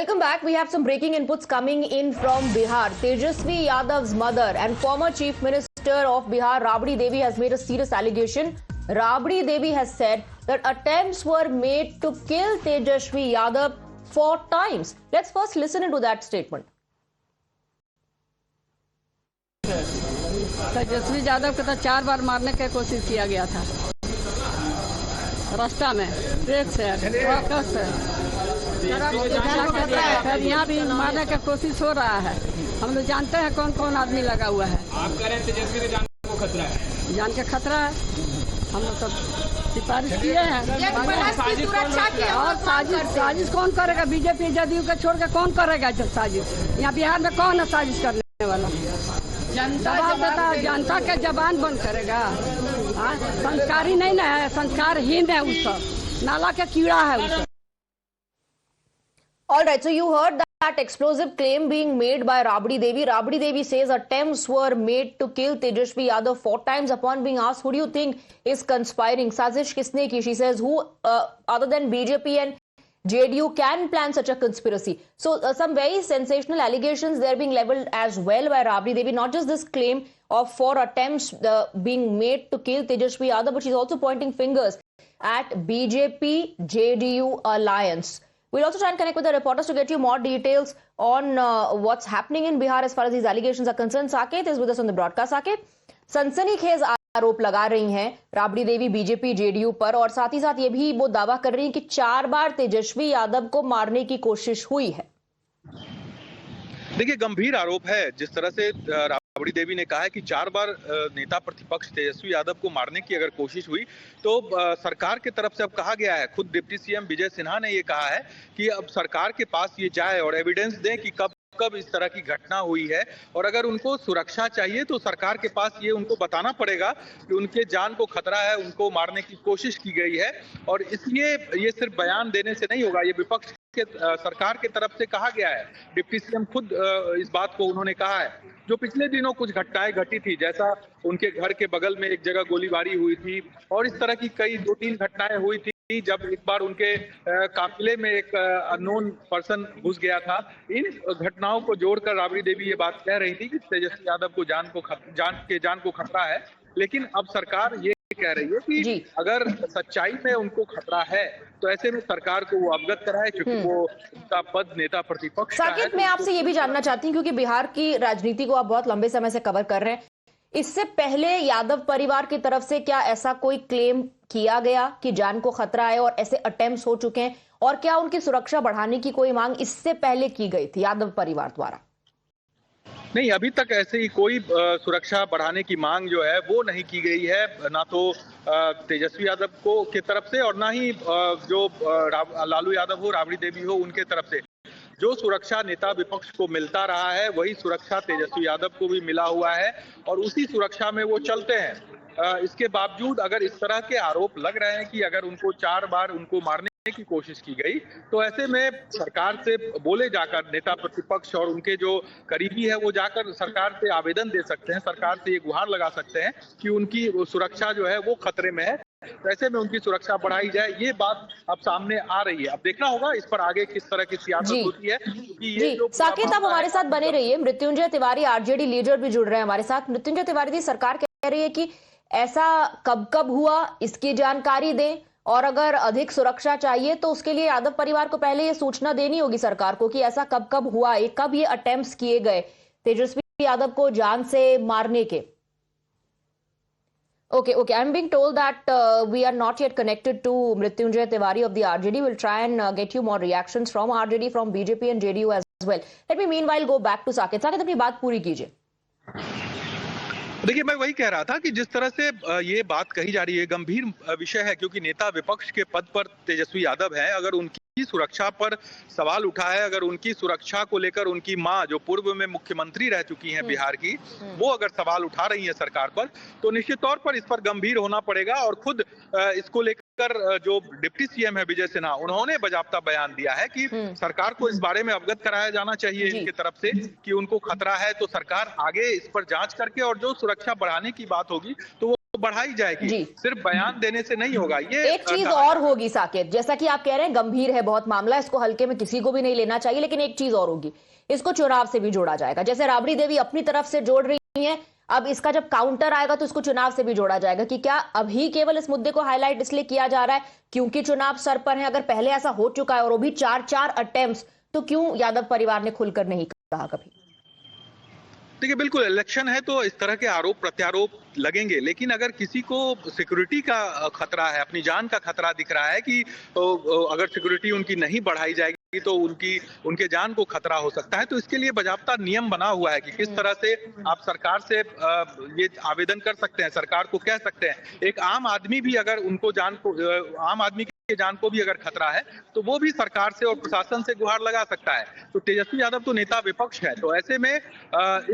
Welcome back. We have some breaking inputs coming in from Bihar. Tejasvi Yadav's mother and former Chief Minister of Bihar, Rabdi Devi, has made a serious allegation. Rabdi Devi has said that attempts were made to kill Tejasvi Yadav 4 times. Let's first listen into that statement. Tejashwi Yadav को तो 4 बार मारने की कोशिश किया गया था रास्ता में, ट्रक से, ट्रक से। यहाँ भी मारने की कोशिश हो रहा है। हम लोग जानते हैं कौन कौन आदमी लगा हुआ है। आप कह रहे हैं तेजस्वी के जान को खतरा है? जान के खतरा है। हम लोग सब सिफारिश किए हैं। और साजिश कौन करेगा? बीजेपी जदयू को छोड़ के कौन करेगा साजिश? यहाँ बिहार में कौन है साजिश करने वाला? दबाव देता जनता के जबान बंद करेगा। संस्कारी नहीं ना है, संस्कारहीन है उसका, नाला का कीड़ा है उसका। All right, so you heard that explosive claim being made by Rabdi Devi. Rabdi Devi says attempts were made to kill Tejasvi Yadav 4 times. Upon being asked, who do you think is conspiring? Sazish kisne ki? She says, who other than BJP and JDU can plan such a conspiracy? So some very sensational allegations they're being leveled as well by Rabdi Devi. Not just this claim of 4 attempts being made to kill Tejasvi Yadav, but she's also pointing fingers at BJP JDU alliance. We'll also try and connect with the reporters to get you more details on what's happening in Bihar as far as these allegations are concerned. Saket is with us on the broadcast. Saket, सनसनीखेज आरोप लगा रही हैं Rabri Devi BJP JDU पर, और साथ ही साथ ये भी वो दावा कर रही हैं कि 4 बार तेजस्वी यादव को मारने की कोशिश हुई है। देखिए, गंभीर आरोप है। जिस तरह से राबड़ी देवी ने कहा है कि 4 बार नेता प्रतिपक्ष तेजस्वी यादव को मारने की अगर कोशिश हुई, तो सरकार की तरफ से अब कहा गया है, खुद डिप्टी सीएम विजय सिन्हा ने ये कहा है कि अब सरकार के पास ये जाए और एविडेंस दें कि कब इस तरह की घटना हुई है, और अगर उनको सुरक्षा चाहिए तो सरकार के पास ये उनको बताना पड़ेगा कि उनके जान को खतरा है, उनको मारने की कोशिश की गई है। और इसलिए ये सिर्फ बयान देने से नहीं होगा, ये विपक्ष के सरकार की तरफ से कहा गया है। डिप्टी सीएम खुद इस बात को उन्होंने कहा है। जो पिछले दिनों कुछ घटनाएं घटी थी, जैसा उनके घर के बगल में एक जगह गोलीबारी हुई थी, और इस तरह की कई 2-3 घटनाएं हुई थी जब एक बार उनके काफिले में एक अननोन पर्सन घुस गया था। इन घटनाओं को जोड़कर राबड़ी देवी ये बात कह रही थी कि तेजस्वी यादव को जान को खतरा है। लेकिन अब सरकार ये कह रही है कि अगर सच्चाई में उनको खतरा है तो ऐसे में सरकार को वो अवगत कराए, क्योंकि वो उनका पद नेता प्रतिपक्ष का है। साकेत, मैं आपसे ये भी जानना चाहती हूँ, क्योंकि बिहार की राजनीति को आप बहुत लंबे समय से कवर कर रहे हैं, इससे पहले यादव परिवार की तरफ से क्या ऐसा कोई क्लेम किया गया कि जान को खतरा है और ऐसे अटेम्प्ट्स हो चुके हैं, और क्या उनकी सुरक्षा बढ़ाने की कोई मांग इससे पहले की गई थी यादव परिवार द्वारा? नहीं, अभी तक ऐसे ही कोई सुरक्षा बढ़ाने की मांग जो है वो नहीं की गई है, ना तो तेजस्वी यादव को की तरफ से और ना ही जो लालू यादव हो, राबड़ी देवी हो, उनके तरफ से। जो सुरक्षा नेता विपक्ष को मिलता रहा है वही सुरक्षा तेजस्वी यादव को भी मिला हुआ है, और उसी सुरक्षा में वो चलते हैं। इसके बावजूद अगर इस तरह के आरोप लग रहे हैं कि अगर उनको 4 बार उनको मारने की कोशिश की गई, तो ऐसे में सरकार से बोले जाकर नेता प्रतिपक्ष और उनके जो करीबी है वो जाकर सरकार से आवेदन दे सकते हैं, सरकार से ये गुहार लगा सकते हैं कि उनकी सुरक्षा जो है वो खतरे में है, तो ऐसे में उनकी सुरक्षा बढ़ाई जाए। ये बात अब सामने आ रही है। अब देखना होगा इस पर आगे किस तरह की सियासत होती है। जी, साकेत, आप हमारे साथ बने रहिए। मृत्युंजय तिवारी आरजेडी लीडर भी जुड़ रहे हैं हमारे साथ। मृत्युंजय तिवारी जी, सरकार कह रही है कि ऐसा कब हुआ इसकी जानकारी दें, और अगर अधिक सुरक्षा चाहिए तो उसके लिए यादव परिवार को पहले ये सूचना देनी होगी सरकार को कि ऐसा कब हुआ, कब ये अटेम्प्ट्स किए गए तेजस्वी यादव को जान से मारने के। Okay. I'm being told that we are not yet connected to Mrityunjay Tiwari of the RJD. We'll try and get you more reactions from RJD, from BJP and JDU as well. Let me meanwhile go back to Saket. Saket, अपनी बात पूरी कीजिए। देखिए, मैं वही कह रहा था कि जिस तरह से ये बात कही जा रही है, गंभीर विषय है, क्योंकि नेता विपक्ष के पद पर तेजस्वी यादव हैं। अगर उनकी सुरक्षा पर सवाल उठा है, अगर उनकी सुरक्षा को लेकर उनकी मां, जो पूर्व में मुख्यमंत्री रह चुकी हैं बिहार की, वो अगर सवाल उठा रही है सरकार पर, तो निश्चित तौर पर इस पर गंभीर होना पड़ेगा। और खुद इसको लेकर जो डिप्टी सीएम है विजय सिन्हा, उन्होंने बाकायदा बयान दिया है कि सरकार को इस बारे में अवगत कराया जाना चाहिए इनकी तरफ से कि उनको खतरा है, तो सरकार आगे इस पर जांच करके और जो सुरक्षा बढ़ाने की बात होगी तो वो बढ़ाई जाएगी, जी। सिर्फ बयान देने से नहीं होगा। ये एक चीज और होगी साकेत, जैसा कि आप कह रहे हैं गंभीर है बहुत मामला, इसको हल्के में किसी को भी नहीं लेना चाहिए, लेकिन एक चीज और होगी, इसको चुनाव से भी जोड़ा जाएगा। जैसे राबड़ी देवी अपनी तरफ से जोड़ रही है, अब इसका जब काउंटर आएगा तो इसको चुनाव से भी जोड़ा जाएगा कि क्या अभी केवल इस मुद्दे को हाईलाइट इसलिए किया जा रहा है क्योंकि चुनाव सर पर है। अगर पहले ऐसा हो चुका है और वो भी 4 अटेम्प्ट्स, तो क्यों यादव परिवार ने खुलकर नहीं कहा कभी? देखिए, बिल्कुल इलेक्शन है तो इस तरह के आरोप प्रत्यारोप लगेंगे, लेकिन अगर किसी को सिक्योरिटी का खतरा है, अपनी जान का खतरा दिख रहा है कि अगर सिक्योरिटी उनकी नहीं बढ़ाई जाएगी तो उनके जान को खतरा हो सकता है, तो इसके लिए बाकायदा नियम बना हुआ है कि किस तरह से आप सरकार से ये आवेदन कर सकते हैं, सरकार को कह सकते हैं। एक आम आदमी भी अगर आम आदमी के जान को भी अगर खतरा है तो वो भी सरकार से और प्रशासन से गुहार लगा सकता है। तो तेजस्वी यादव तो नेता विपक्ष है, तो ऐसे में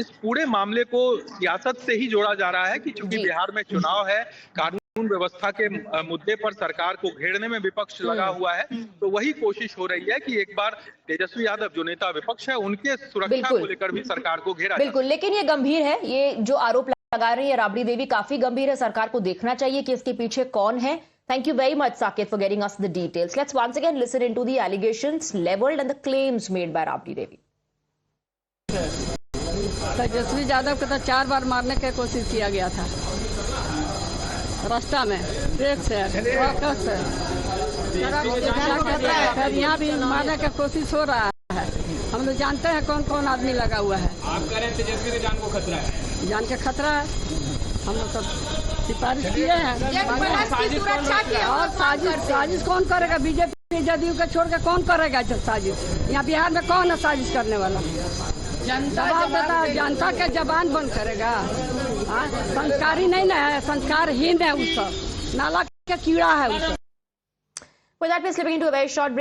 इस पूरे मामले को सियासत से ही जोड़ा जा रहा है कि चूंकि बिहार में चुनाव है, कानून व्यवस्था के मुद्दे पर सरकार को घेरने में विपक्ष लगा हुआ है, तो वही कोशिश हो रही है कि एक बार तेजस्वी यादव जो नेता विपक्ष है उनके सुरक्षा को लेकर भी सरकार को घेरा। बिल्कुल, लेकिन ये गंभीर है, ये जो आरोप लगा रही है राबड़ी देवी काफी गंभीर है। सरकार को देखना चाहिए कि इसके पीछे कौन है। Thank you very much, Saket, for getting us the details. Let's once again listen into the allegations leveled and the claims made by Rabdi Devi. Tejashwi Yadav को तो 4 बार मारने की कोशिश किया गया था रास्ता में, ट्रक से, फिर यहाँ भी मारने की कोशिश हो रहा है। हम लोग जानते हैं कौन कौन आदमी लगा हुआ है। आप कह रहे हैं तेजस्वी की जान को खतरा है? जान के खतरा है, हम लोग सब सिफारिश किए हैं। और साजिश कौन करेगा? बीजेपी जदयू को छोड़ के कौन करेगा साजिश? यहाँ बिहार में कौन है साजिश करने वाला? जनता के जबान बंद करेगा। संस्कारी नहीं ना है, संस्कारहीन है, उस सब नाला का कीड़ा है उस सब। With that, we're slipping into a very short break.